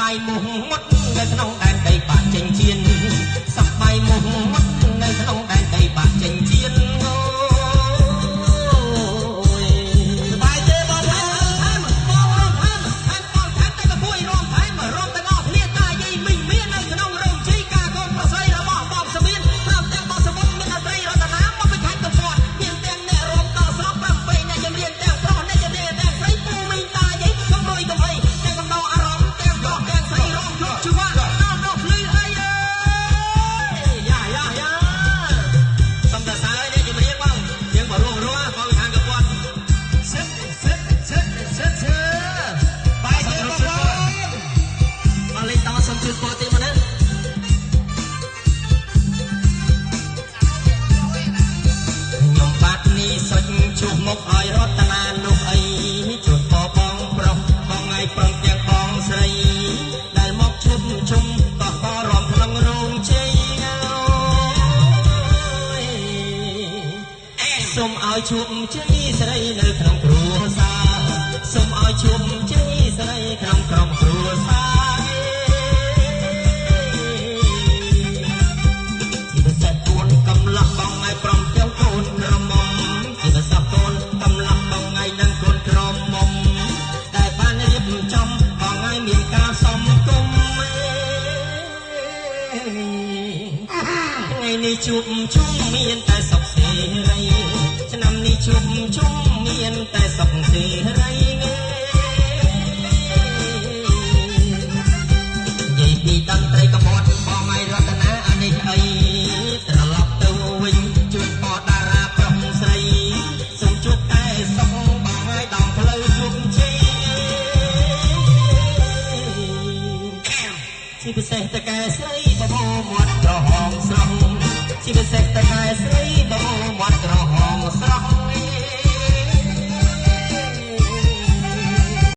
បាយមុខមុតនៅក្នុងដែនដីបាក់ចេញជៀនសប្បាយមុខមុតនៅក្នុងដែនដីបាក់ចេញជៀនសบายទេបងថែមបងរំថែមបងថែមតែក៏ពួយរំថែមរំទាំងអស់គ្នាតាយាយមីងមាននៅក្នុងរោងជីការកូនប្រស័យរបស់បងសមៀនប្រាប់ទាំងបងសវណ្ណមានអត្រីរតនាមកពីខេត្តកំពតមានទាំងអ្នករំដល់ស្រុក7អ្នកចម្រៀងទាំងប្រុសអ្នកចម្រៀងទាំងស្រីពូមីងតាយាយកំលុយកំអីទាំងកំដរអារម្មណ៍ទាំងប្រុសទាំងស្រីរំយកជីវៈដល់ដល់ភ្លឺអីយ៉ាសំដៅសើអ្នកចម្រៀងបងយើងបរោះរស់បងខាងកំពតសិតបាយទេបងបងលេងតសំជឿគាត់ទេមកណាខ្ញុំបាត់នេះសុចជួបមុខឲ្យរតនានោះអីជួបបងប្រុសបងថ្ងៃព្រមទាំងបងស្រីដែលមកជួបជុំតោះតរំក្នុងរោងជ័យសូមឲ្យជួបជ័យស្រីនៅក្នុងគ្រួសារសូមឲ្យជួបជ័យស្រីក្នុងក្រុមគ្រួសារជាពិសេសកូនកំឡោះបងថ្ងៃព្រមទាំងកូនរមុំជាពិសេសកូនកំឡោះបងថ្ងៃនិងកូនក្រមុំដែលបានរៀបចំបងថ្ងៃមានការសំគុំថ្ងៃនេះជួបជុំមានតែសុខសេរីឆ្នាំនេះជួបជុំមានតែសុខសេរីនិយាយពីតន្ត្រីកបតបងឲ្យរតនាអានេះអីត្រឡប់ទៅវិញជួបបតារាប្រុសស្រីសូមជួបតែសុខបងឲ្យដល់ផ្លូវជួបជ័យជាពិសេសតកែស្រីបបោមាត់ក្រហមស្រស់ជាពិសេសតកែស្រីបបោ